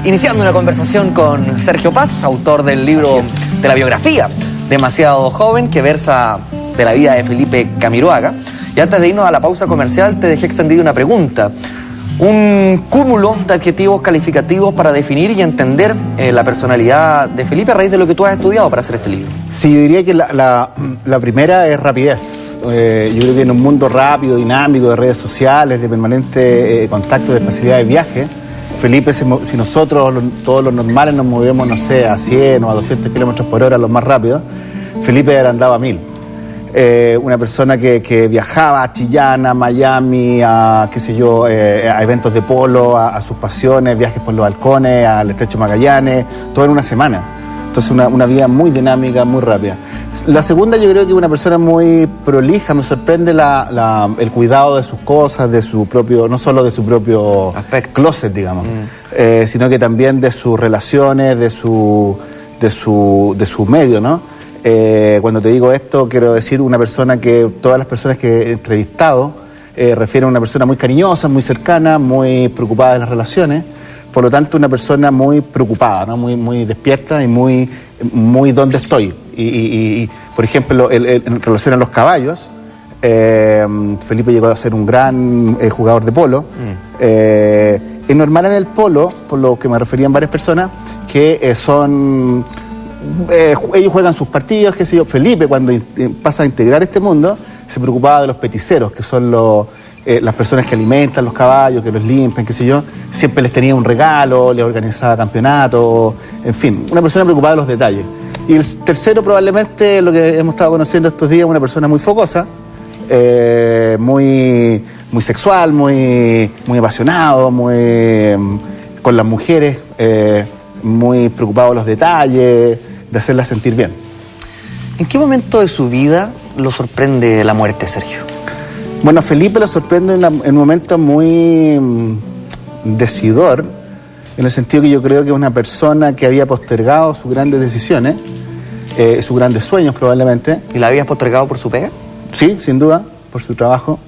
Iniciando una conversación con Sergio Paz, autor del libro de la biografía Demasiado Joven, que versa de la vida de Felipe Camiroaga. Y antes de irnos a la pausa comercial, te dejé extendida una pregunta. Un cúmulo de adjetivos calificativos para definir y entender la personalidad de Felipe a raíz de lo que tú has estudiado para hacer este libro. Sí, yo diría que la primera es rapidez. Yo creo que en un mundo rápido, dinámico, de redes sociales, de permanente contacto, de facilidad de viaje, Felipe, si nosotros, todos los normales, nos movemos, no sé, a 100 o a 200 kilómetros por hora, los más rápidos, Felipe andaba a 1000. Una persona que viajaba a Chillán, a Miami, a eventos de polo, a sus pasiones, viajes por los halcones, al Estrecho Magallanes, todo en una semana. Entonces una vida muy dinámica, muy rápida. La segunda, yo creo que una persona muy prolija. Me sorprende el cuidado de sus cosas, de su propio, no solo de su propio closet, digamos, sino que también de sus relaciones, de su medio, ¿no? Cuando te digo esto, quiero decir una persona que todas las personas que he entrevistado refieren a una persona muy cariñosa, muy cercana, muy preocupada de las relaciones. Por lo tanto, una persona muy preocupada, ¿no? Muy despierta y muy ¿dónde estoy? Y por ejemplo, en relación a los caballos, Felipe llegó a ser un gran jugador de polo. Es normal en el polo, por lo que me referían varias personas, que ellos juegan sus partidos, qué sé yo. Felipe, cuando pasa a integrar este mundo, se preocupaba de los peticeros, que son las personas que alimentan los caballos, que los limpian, qué sé yo. Siempre les tenía un regalo, les organizaba campeonatos, en fin, una persona preocupada de los detalles. Y el tercero, probablemente, lo que hemos estado conociendo estos días, una persona muy fogosa, muy sexual, muy apasionado, con las mujeres, muy preocupado de los detalles, de hacerlas sentir bien. ¿En qué momento de su vida lo sorprende la muerte, Sergio? Bueno, a Felipe lo sorprende en un momento muy decidor, en el sentido que yo creo que es una persona que había postergado sus grandes decisiones, sus grandes sueños probablemente. ¿Y la habías postergado por su pega? Sí, sin duda, por su trabajo.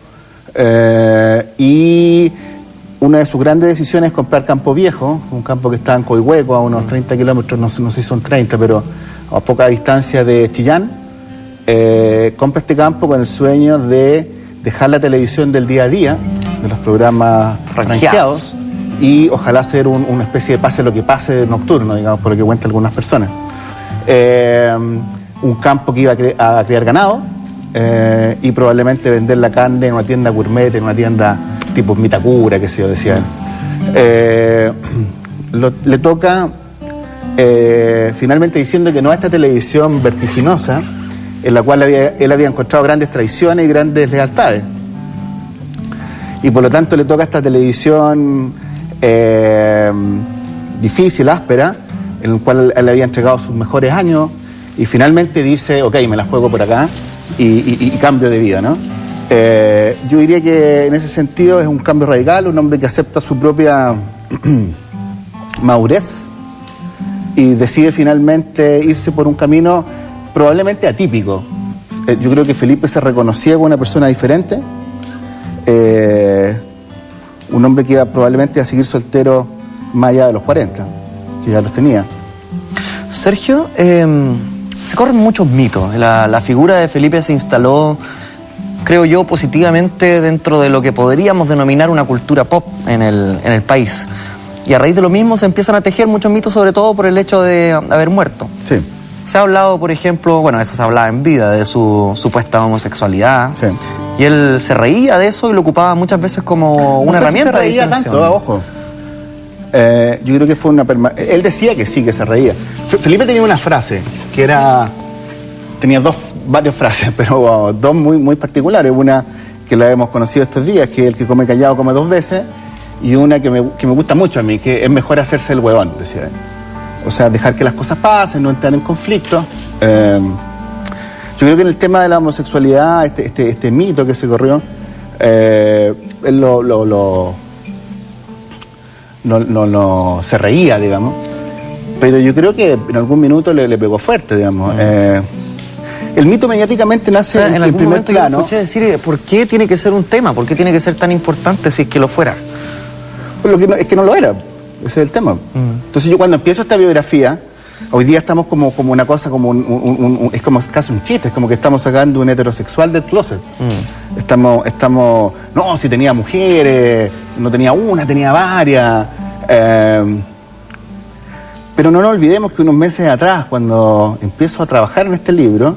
Y una de sus grandes decisiones es comprar Campo Viejo, un campo que está en Coihueco, a unos 30 kilómetros, no sé si son 30, pero a poca distancia de Chillán. Compra este campo con el sueño de dejar la televisión del día a día, de los programas franqueados, y ojalá hacer una especie de pase lo que pase nocturno, digamos, por lo que cuentan algunas personas. Un campo que iba a criar ganado y probablemente vender la carne en una tienda gourmet, en una tienda tipo Mitacura, que se yo decía él. Le toca finalmente diciendo que no a esta televisión vertiginosa en la cual él había encontrado grandes traiciones y grandes lealtades. Y por lo tanto le toca a esta televisión difícil, áspera, en la cual él había entregado sus mejores años, y finalmente dice, ok, me la juego por acá y cambio de vida, ¿no? Yo diría que en ese sentido es un cambio radical, un hombre que acepta su propia madurez y decide finalmente irse por un camino probablemente atípico. Yo creo que Felipe se reconocía como una persona diferente, un hombre que iba probablemente a seguir soltero más allá de los 40, que ya los tenía. Sergio, se corren muchos mitos. La figura de Felipe se instaló, creo yo, positivamente dentro de lo que podríamos denominar una cultura pop en el país. Y a raíz de lo mismo se empiezan a tejer muchos mitos, sobre todo por el hecho de haber muerto. Sí. Se ha hablado, por ejemplo, bueno, eso se hablaba en vida, de su supuesta homosexualidad. Sí. Y él se reía de eso y lo ocupaba muchas veces como una herramienta de distensión. Tanto, ojo. Yo creo que fue él decía que sí, que se reía. Felipe tenía una frase que era... Tenía varias frases, pero dos muy particulares. Una que la hemos conocido estos días, que el que come callado come 2 veces, y una que me gusta mucho a mí, que es mejor hacerse el huevón, decía él. O sea, dejar que las cosas pasen, no entrar en conflicto. Yo creo que en el tema de la homosexualidad, este mito que se corrió, él se reía, digamos, pero yo creo que en algún minuto le pegó fuerte, digamos. El mito mediáticamente nace en algún primer momento plano. Yo escuché decir, ¿por qué tiene que ser un tema? ¿Por qué tiene que ser tan importante si es que lo fuera? Pues es que no lo era. ese es el tema. Entonces yo cuando empiezo esta biografía, hoy día estamos como una cosa, es como casi un chiste, es como que estamos sacando un heterosexual del closet. Estamos, no, si tenía mujeres, no tenía una, tenía varias. Pero no nos olvidemos que unos meses atrás, cuando empiezo a trabajar en este libro,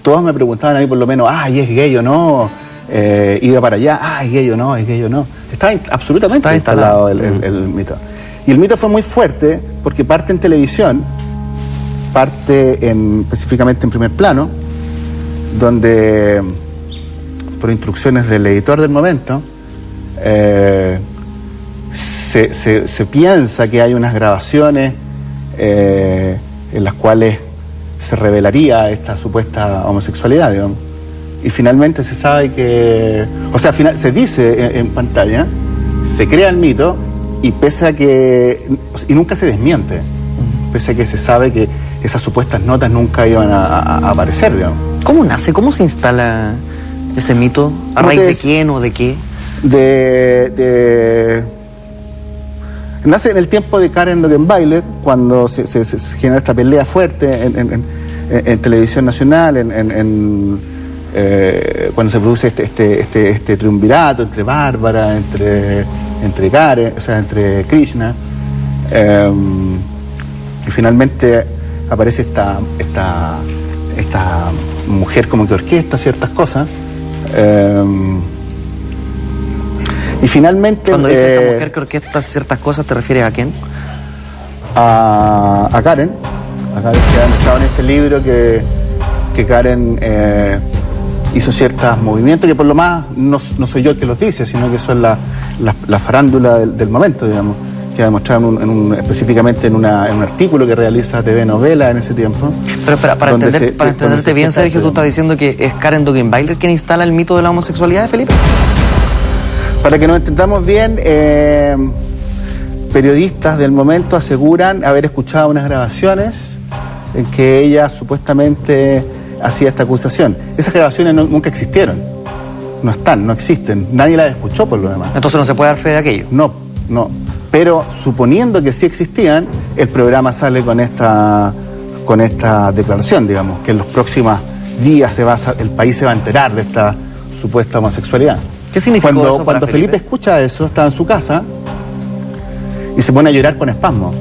todos me preguntaban a mí por lo menos, ¿y es gay o no? Iba para allá, ¿es gay o no? ¿Es gay o no? Estaba absolutamente instalado el mito. Y el mito fue muy fuerte porque parte en televisión, específicamente en Primer Plano, donde, por instrucciones del editor del momento, se piensa que hay unas grabaciones en las cuales se revelaría esta supuesta homosexualidad, digamos. Y finalmente se sabe que... O sea, se dice en pantalla, se crea el mito, y pese a que... Y nunca se desmiente, pese a que se sabe que esas supuestas notas nunca iban a aparecer, digamos. ¿Cómo nace? ¿Cómo se instala ese mito? ¿A raíz de quién o de qué? Nace en el tiempo de Karen Dogenbailer, cuando se genera esta pelea fuerte en televisión nacional, cuando se produce este triunvirato entre Bárbara, entre Karen, o sea, entre Krishna, y finalmente aparece esta mujer como que orquesta ciertas cosas. Y finalmente... Cuando dice esta mujer que orquesta ciertas cosas, ¿te refieres a quién? A Karen. A Karen, que ha demostrado en este libro que Karen hizo ciertos movimientos que por lo más no soy yo el que los dice, sino que son la farándula del momento, digamos, que ha demostrado específicamente en un artículo que realiza TV Novela en ese tiempo. Pero para entenderte bien, Sergio, tú estás diciendo que es Karen Dogenbailer quien instala el mito de la homosexualidad de Felipe. Para que nos entendamos bien, periodistas del momento aseguran haber escuchado unas grabaciones en que ella supuestamente hacía esta acusación. Esas grabaciones nunca existieron, no están, no existen, nadie las escuchó por lo demás. Entonces no se puede dar fe de aquello. No. Pero suponiendo que sí existían, el programa sale con esta declaración, digamos, que en los próximos días el país se va a enterar de esta supuesta homosexualidad. ¿Qué significa eso cuando Felipe escucha eso, está en su casa y se pone a llorar con espasmo,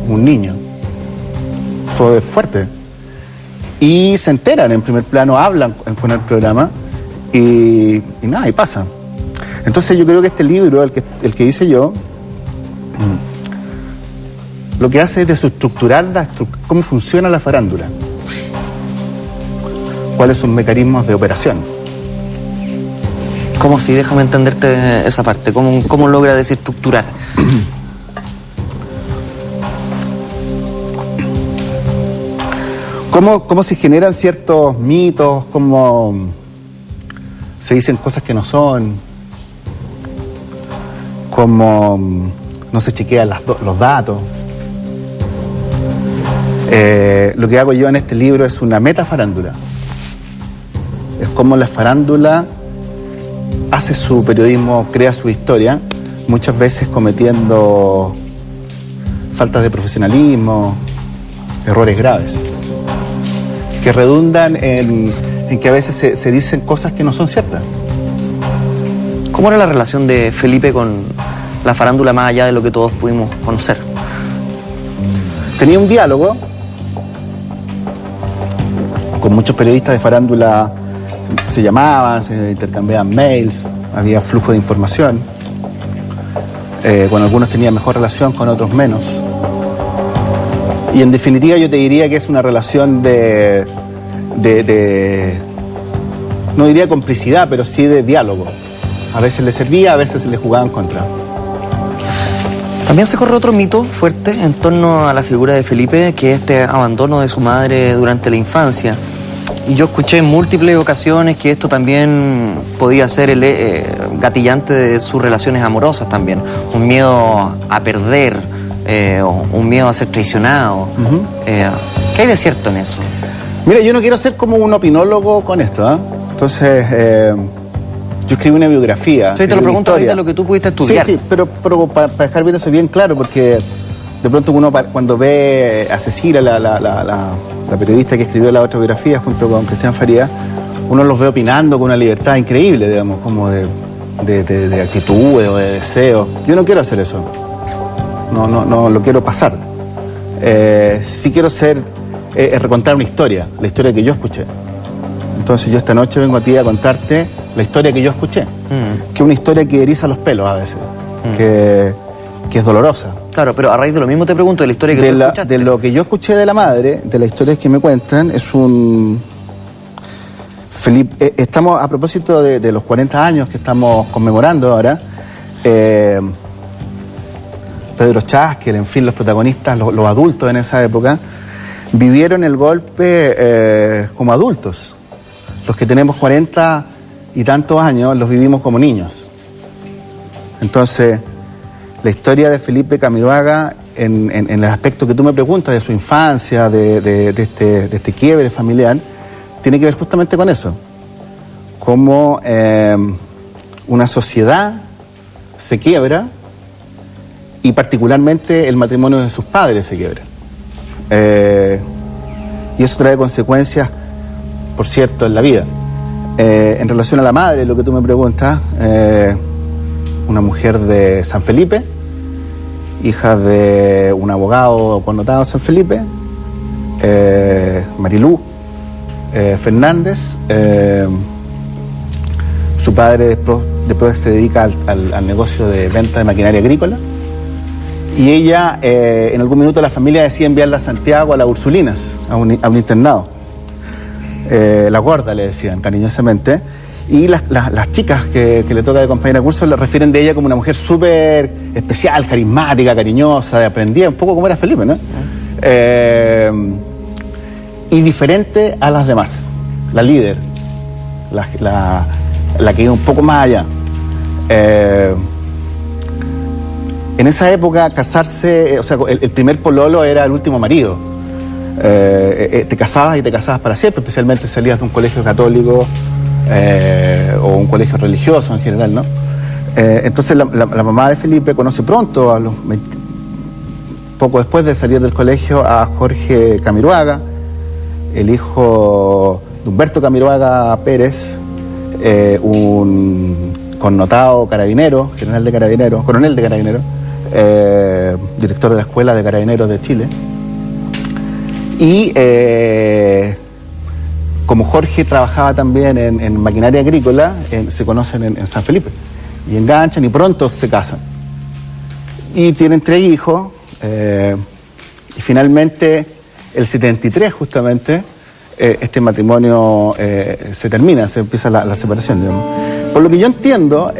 como un niño. Fue fuerte. Y se enteran en Primer Plano, hablan con el programa y nada, y pasa. Entonces yo creo que este libro, el que hice yo, lo que hace es desestructurar cómo funciona la farándula, cuáles son los mecanismos de operación. ¿Cómo así? Déjame entenderte esa parte. ¿Cómo logra desestructurar? ¿Cómo se generan ciertos mitos? ¿Cómo se dicen cosas que no son? ¿Cómo no se chequean los datos? Lo que hago yo en este libro es una metafarándula. Es como la farándula hace su periodismo, crea su historia, muchas veces cometiendo faltas de profesionalismo, errores graves, que redundan en que a veces se dicen cosas que no son ciertas. ¿Cómo era la relación de Felipe con la farándula más allá de lo que todos pudimos conocer? Tenía un diálogo con muchos periodistas de farándula. Se llamaban, se intercambiaban mails, había flujo de información. Con algunos tenía mejor relación, con otros menos. Y en definitiva yo te diría que es una relación no diría complicidad, pero sí de diálogo. A veces le servía, a veces le jugaba en contra. También se corre otro mito fuerte en torno a la figura de Felipe, que es este abandono de su madre durante la infancia. Y yo escuché en múltiples ocasiones que esto también podía ser el gatillante de sus relaciones amorosas también. Un miedo a perder, un miedo a ser traicionado. ¿Qué hay de cierto en eso? Mira, yo no quiero ser como un opinólogo con esto, ¿eh? Entonces, Yo escribí una biografía. Sí, te lo pregunto ahorita lo que tú pudiste estudiar. Sí, pero para dejar bien eso bien claro, porque de pronto uno cuando ve a Cecilia, la periodista que escribió la autobiografía junto con Cristian Farías, uno los ve opinando con una libertad increíble, digamos, como de actitudes o de deseos. Yo no quiero hacer eso. No lo quiero pasar. Sí quiero recontar una historia, la historia que yo escuché. Entonces yo esta noche vengo a ti a contarte la historia que yo escuché, que es una historia que eriza los pelos a veces, que es dolorosa. Claro, pero a raíz de lo mismo te pregunto, de la historia que tú escuchaste. De lo que yo escuché de la madre, de las historias que me cuentan, es un... Felipe, estamos a propósito de los 40 años que estamos conmemorando ahora. Pedro Chaskel, en fin, los protagonistas, los adultos en esa época, vivieron el golpe como adultos. Los que tenemos 40 y tantos años los vivimos como niños. Entonces, la historia de Felipe Camiroaga, en el aspecto que tú me preguntas de su infancia, de este quiebre familiar, tiene que ver justamente con eso. Cómo una sociedad se quiebra y particularmente el matrimonio de sus padres se quiebra. Y eso trae consecuencias, por cierto, en la vida. En relación a la madre, lo que tú me preguntas, una mujer de San Felipe, hija de un abogado connotado de San Felipe, Marilú Fernández. Su padre después se dedica al negocio de venta de maquinaria agrícola. Y ella, en algún minuto, la familia decide enviarla a Santiago, a las Ursulinas, a un internado. La gorda, le decían cariñosamente. Y las chicas que le toca de compañera de curso le refieren de ella como una mujer súper especial, carismática, cariñosa, aprendía un poco como era Felipe, ¿no? Y diferente a las demás, la líder, la que iba un poco más allá. En esa época casarse, o sea, el primer pololo era el último marido. Te casabas y te casabas para siempre, especialmente si salías de un colegio católico o un colegio religioso en general, ¿no? Entonces la mamá de Felipe conoce pronto, poco después de salir del colegio, a Jorge Camiroaga, el hijo de Humberto Camiroaga Pérez, un connotado carabinero, coronel de carabineros, director de la Escuela de Carabineros de Chile. Y como Jorge trabajaba también en maquinaria agrícola, se conocen en San Felipe. Y enganchan y pronto se casan. Y tienen 3 hijos. Y finalmente, el 73 justamente, este matrimonio se termina, se empieza la separación, digamos. Por lo que yo entiendo,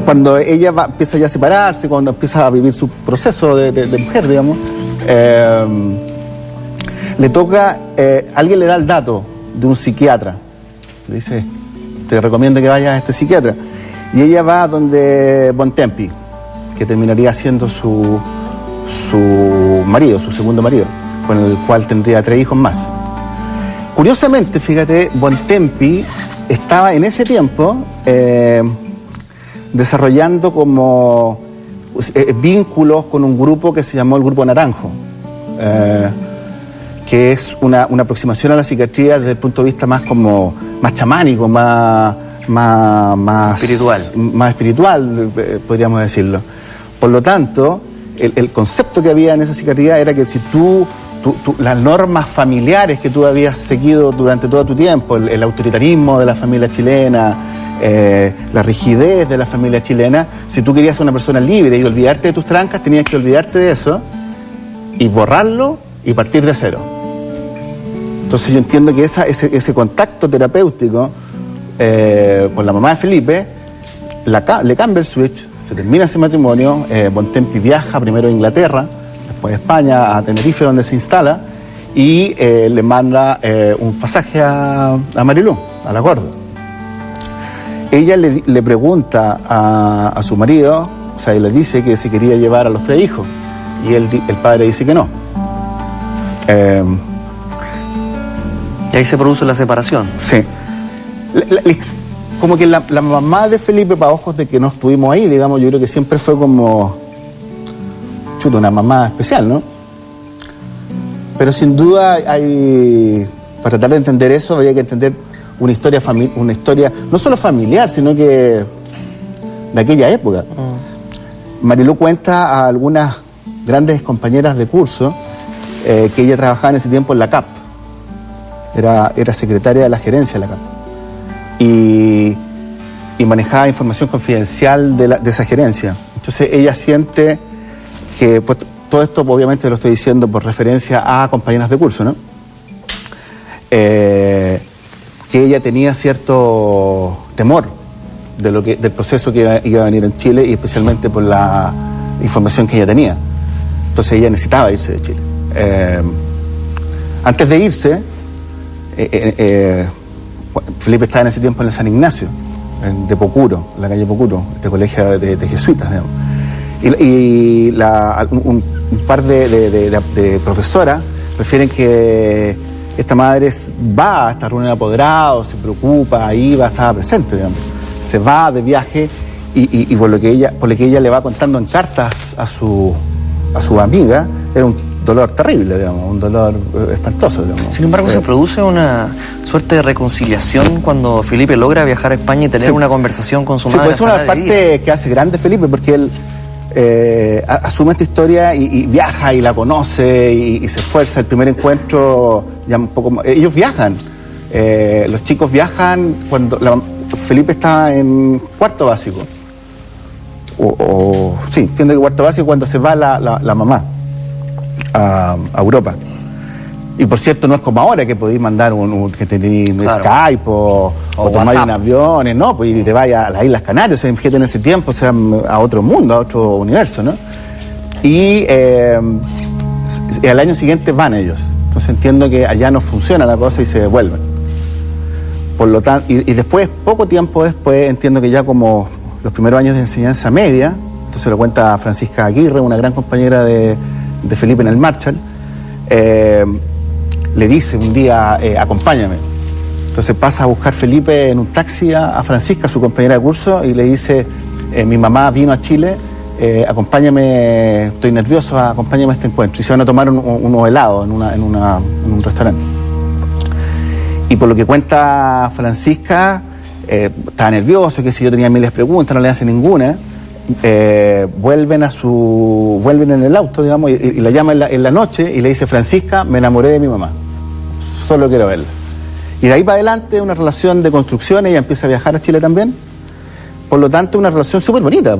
cuando ella empieza ya a separarse, cuando empieza a vivir su proceso de mujer, digamos, le toca, alguien le da el dato de un psiquiatra. Le dice, te recomiendo que vayas a este psiquiatra. Y ella va donde Bontempi, que terminaría siendo su marido, su segundo marido, con el cual tendría 3 hijos más. Curiosamente, fíjate, Bontempi estaba en ese tiempo desarrollando como vínculos con un grupo que se llamó el Grupo Naranjo, que es una aproximación a la psiquiatría desde el punto de vista más chamánico, más espiritual, podríamos decirlo. Por lo tanto, el concepto que había en esa psiquiatría era que si las normas familiares que tú habías seguido durante todo tu tiempo, el autoritarismo de la familia chilena, la rigidez de la familia chilena, si tú querías ser una persona libre y olvidarte de tus trancas, tenías que olvidarte de eso y borrarlo y partir de cero. Entonces yo entiendo que ese contacto terapéutico con la mamá de Felipe le cambia el switch, se termina ese matrimonio. Bontempi viaja primero a Inglaterra, después a España, a Tenerife, donde se instala, y le manda un pasaje a Marilú, a la gorda. Ella le pregunta a su marido, o sea, y le dice que se quería llevar a los 3 hijos, y el padre dice que no. Y ahí se produce la separación. Sí. Como que la mamá de Felipe, para ojos de que no estuvimos ahí, digamos, yo creo que siempre fue como... chuta, una mamá especial, ¿no? Pero sin duda hay... Para tratar de entender eso, habría que entender una historia no solo familiar, sino que de aquella época. Marilú cuenta a algunas grandes compañeras de curso que ella trabajaba en ese tiempo en la CAP. Era secretaria de la gerencia de la CAP. Y manejaba información confidencial de esa gerencia. Entonces ella siente que, pues, todo esto obviamente lo estoy diciendo por referencia a compañeras de curso, ¿no? Que ella tenía cierto temor del proceso que iba a venir en Chile, y especialmente por la información que ella tenía. Entonces ella necesitaba irse de Chile. Antes de irse, Felipe estaba en ese tiempo en el San Ignacio, de Pocuro, en la calle Pocuro, este colegio de jesuitas, digamos. Y un par de profesoras refieren que esta madre va a esta reunión de apoderados, se preocupa, estaba presente, digamos. Se va de viaje y por lo que ella le va contando en cartas a su amiga, era un dolor terrible, digamos, un dolor espantoso, digamos. Sin embargo, se produce una suerte de reconciliación cuando Felipe logra viajar a España y tener una conversación con su madre. Pues es una parte que hace grande Felipe, porque él asume esta historia y viaja y la conoce y se esfuerza. El primer encuentro, ya un poco, ellos viajan, los chicos viajan cuando Felipe está en cuarto básico, sí, entiendo que cuarto básico, cuando se va la mamá a Europa. Y por cierto, no es como ahora que podéis mandar que tenéis Skype o tomáis un avión, no, pues y te vayas a las Islas Canarias, en ese tiempo, o sea, a otro mundo, a otro universo, ¿no? Y al año siguiente van ellos. Entonces entiendo que allá no funciona la cosa y se devuelven. Por lo tanto, y después, poco tiempo después, entiendo que ya como los primeros años de enseñanza media, entonces lo cuenta Francisca Aguirre, una gran compañera de Felipe en el Marshall, le dice un día, acompáñame. Entonces pasa a buscar Felipe en un taxi a Francisca, su compañera de curso, y le dice, mi mamá vino a Chile, acompáñame, estoy nervioso, acompáñame a este encuentro. Y se van a tomar unos helados en un restaurante. Y por lo que cuenta Francisca, estaba nervioso, que si yo tenía miles de preguntas, no le hace ninguna. Vuelven en el auto, digamos, y la llama en la noche y le dice: Francisca, me enamoré de mi mamá, solo quiero verla. Y de ahí para adelante una relación de construcción. Ella empieza a viajar a Chile también, por lo tanto una relación súper bonita.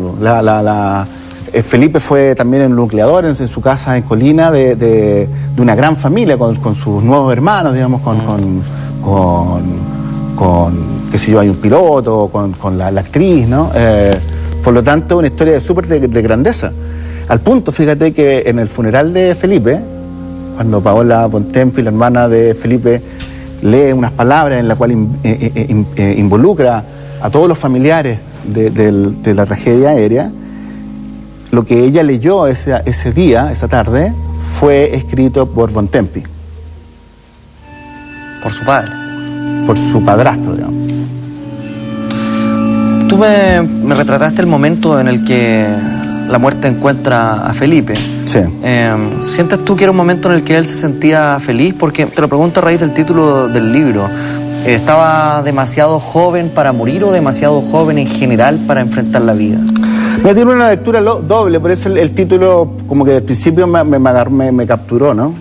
Felipe fue también el nucleador en su casa en Colina de una gran familia con sus nuevos hermanos, digamos, qué sé yo, hay un piloto, con la actriz, ¿no? Por lo tanto, una historia súper de grandeza. Al punto, fíjate que en el funeral de Felipe, cuando Paola Bontempi, la hermana de Felipe, lee unas palabras en la cual involucra a todos los familiares de la tragedia aérea, lo que ella leyó ese día, esa tarde, fue escrito por Bontempi. Por su padre. Por su padrastro, digamos. Tú me retrataste el momento en el que la muerte encuentra a Felipe. Sí. ¿Sientes tú que era un momento en el que él se sentía feliz? Porque te lo pregunto a raíz del título del libro. ¿Estaba demasiado joven para morir o demasiado joven en general para enfrentar la vida? Me tiene una lectura doble, por eso el título como que al principio me capturó, ¿no?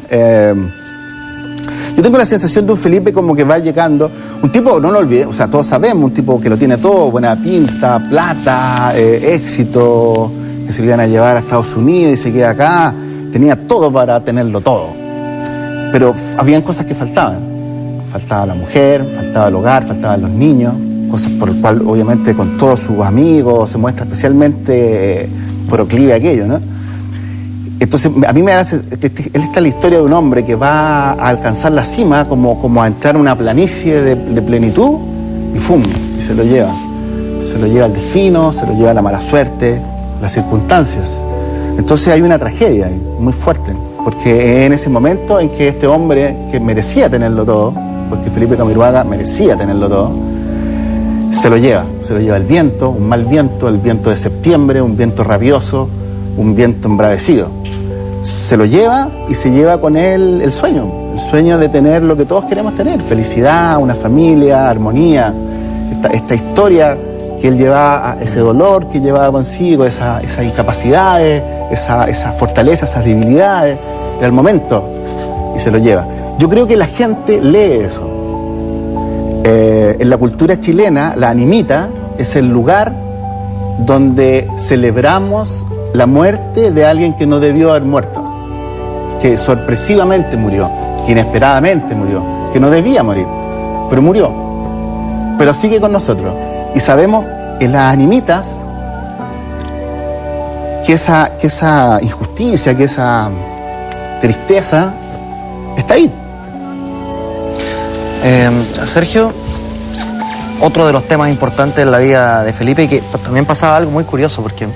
Yo tengo la sensación de un Felipe como que va llegando, un tipo, no lo olvidemos, o sea, todos sabemos, un tipo que lo tiene todo, buena pinta, plata, éxito, que se lo iban a llevar a Estados Unidos y se queda acá, tenía todo para tenerlo todo. Pero habían cosas que faltaban. Faltaba la mujer, faltaba el hogar, faltaban los niños, cosas por las cuales obviamente con todos sus amigos se muestra especialmente proclive a aquello, ¿no? Entonces a mí me hace, él está en la historia de un hombre que va a alcanzar la cima como a entrar en una planicie de plenitud y ¡fum! Y se lo lleva al destino, se lo lleva la mala suerte, las circunstancias. Entonces hay una tragedia ahí, muy fuerte, porque en ese momento en que este hombre que merecía tenerlo todo, porque Felipe Camiroaga merecía tenerlo todo, se lo lleva el viento, un mal viento, el viento de septiembre, un viento rabioso, un viento embravecido. Se lo lleva y se lleva con él el sueño de tener lo que todos queremos tener, felicidad, una familia, armonía, esta historia que él llevaba, ese dolor que llevaba consigo, esas incapacidades, esa fortaleza, esas debilidades, era el momento, y se lo lleva. Yo creo que la gente lee eso. En la cultura chilena, la Animita es el lugar donde celebramos la muerte de alguien que no debió haber muerto, que sorpresivamente murió, que inesperadamente murió, que no debía morir, pero murió, pero sigue con nosotros. Y sabemos en las Animitas que esa injusticia, que esa tristeza está ahí. Sergio, otro de los temas importantes en la vida de Felipe, y que también pasaba algo muy curioso, porque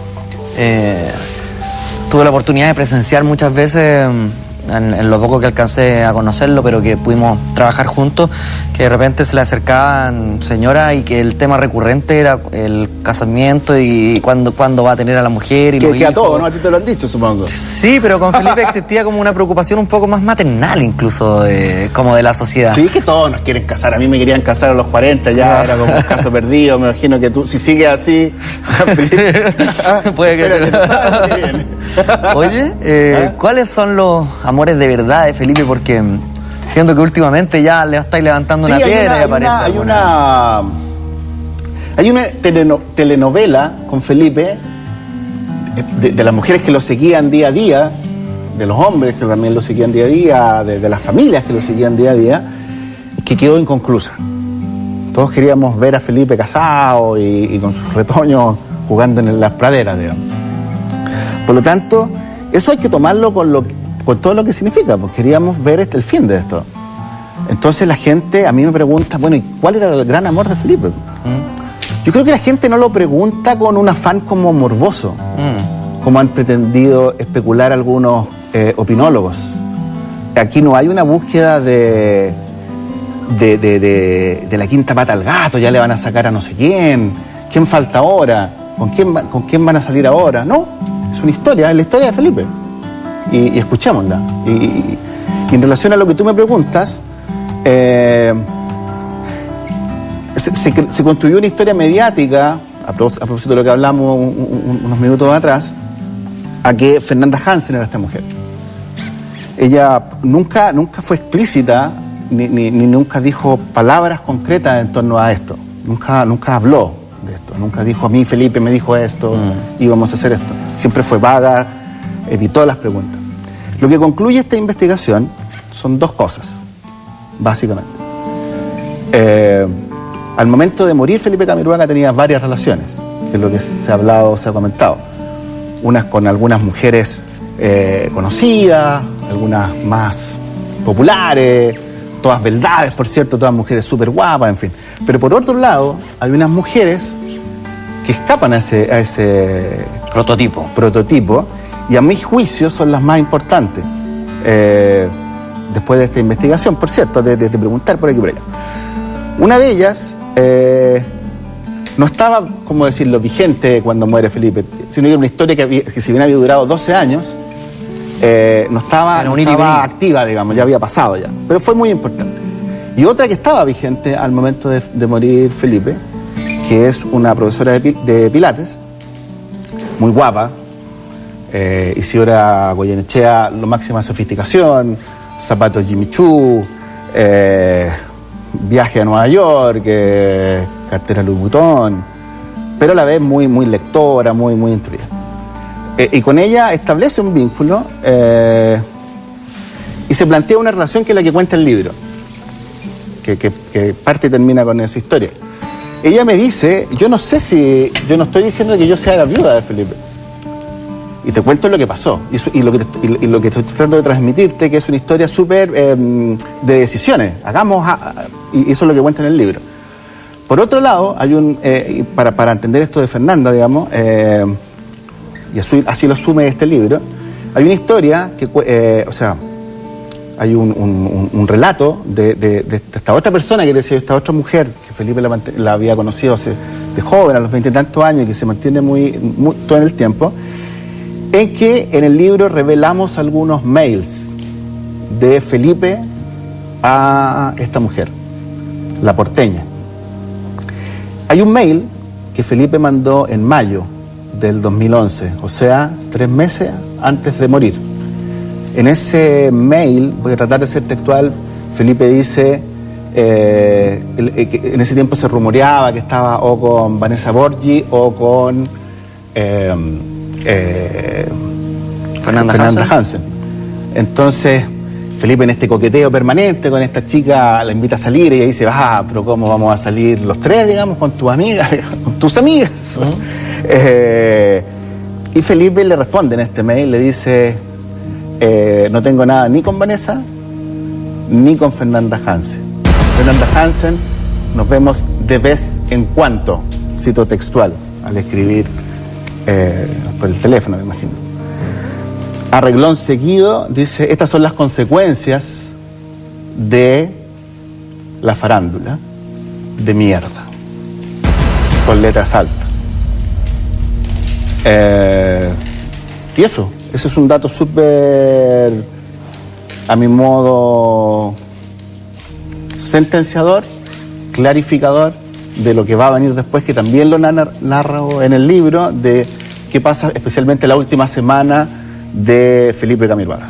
tuve la oportunidad de presenciar muchas veces, en lo poco que alcancé a conocerlo, pero que pudimos trabajar juntos, que de repente se le acercaban señoras y que el tema recurrente era el casamiento y cuándo va a tener a la mujer y los que a hijos. todos, ¿no? A ti te lo han dicho, supongo. Sí, pero con Felipe existía como una preocupación un poco más maternal, incluso, como de la sociedad. Sí, que todos nos quieren casar. A mí me querían casar a los 40, ya era como un caso perdido. Me imagino que tú, si sigues así... Puede que Oye, ¿cuáles son los amores de verdad de Felipe? Porque siento que últimamente ya le estáis levantando una piedra y aparece. Hay una telenovela con Felipe de las mujeres que lo seguían día a día, de los hombres que también lo seguían día a día, de las familias que lo seguían día a día, que quedó inconclusa. Todos queríamos ver a Felipe casado y con sus retoños jugando en las praderas, digamos. Por lo tanto, eso hay que tomarlo con todo lo que significa, porque queríamos ver el fin de esto. Entonces la gente a mí me pregunta, bueno, ¿y cuál era el gran amor de Felipe? Yo creo que la gente no lo pregunta con un afán como morboso, como han pretendido especular algunos opinólogos. Aquí no hay una búsqueda de la quinta pata al gato, ya le van a sacar a no sé quién falta ahora, con quién van a salir ahora. No, es una historia, es la historia de Felipe. Y escuchémosla. Y en relación a lo que tú me preguntas, se construyó una historia mediática, a propósito de lo que hablamos unos minutos atrás, a que Fernanda Hansen era esta mujer. Ella nunca fue explícita, ni nunca dijo palabras concretas en torno a esto. Nunca habló de esto. Nunca dijo, a mí Felipe me dijo esto, íbamos a hacer esto. Siempre fue vaga, evitó las preguntas. Lo que concluye esta investigación son dos cosas, básicamente. Al momento de morir, Felipe Camiroaga tenía varias relaciones, que es lo que se ha hablado, se ha comentado. Unas con algunas mujeres conocidas, algunas más populares, todas beldades, por cierto, todas mujeres súper guapas, en fin. Pero por otro lado, hay unas mujeres que escapan a ese prototipo, y a mi juicio son las más importantes. Después de esta investigación, por cierto, de preguntar por aquí y por allá. Una de ellas no estaba, como decirlo, vigente cuando muere Felipe, sino que era una historia que si bien había durado 12 años, no estaba activa, digamos, ya había pasado ya. Pero fue muy importante. Y otra que estaba vigente al momento de morir Felipe, que es una profesora de Pilates, muy guapa, Isidora Goyenechea, lo máxima sofisticación, zapatos Jimmy Choo, viaje a Nueva York, cartera Louis Vuitton, pero a la vez muy, muy lectora, muy, muy instruida. Y con ella establece un vínculo y se plantea una relación que es la que cuenta el libro, que parte y termina con esa historia. Ella me dice, yo no estoy diciendo que yo sea la viuda de Felipe, y te cuento lo que pasó y lo que estoy tratando de transmitirte, que es una historia súper de decisiones, y eso es lo que cuenta en el libro. Por otro lado, hay para entender esto de Fernanda, digamos, y así lo asume este libro, hay una historia hay un relato de esta otra persona que decía, esta otra mujer, que Felipe la había conocido de joven, a los 20 y tantos años, y que se mantiene muy todo en el tiempo, en que en el libro revelamos algunos mails de Felipe a esta mujer, la porteña. Hay un mail que Felipe mandó en mayo del 2011, o sea, 3 meses antes de morir. En ese mail, voy a tratar de ser textual, Felipe dice, que en ese tiempo se rumoreaba que estaba o con Vanessa Borgi o con Fernanda Hansen. Entonces, Felipe, en este coqueteo permanente con esta chica, la invita a salir y ella dice, pero ¿cómo vamos a salir los 3, digamos, con tus amigas, con tus amigas? Y Felipe le responde en este mail, le dice, no tengo nada ni con Vanessa ni con Fernanda Hansen. Fernanda Hansen nos vemos de vez en cuando, cito textual, al escribir por el teléfono, me imagino. A reglón seguido, dice, estas son las consecuencias de la farándula de mierda, con letras altas. Y eso es un dato súper, a mi modo, sentenciador, clarificador de lo que va a venir después, que también lo narro en el libro, de qué pasa especialmente la última semana de Felipe Camiroaga.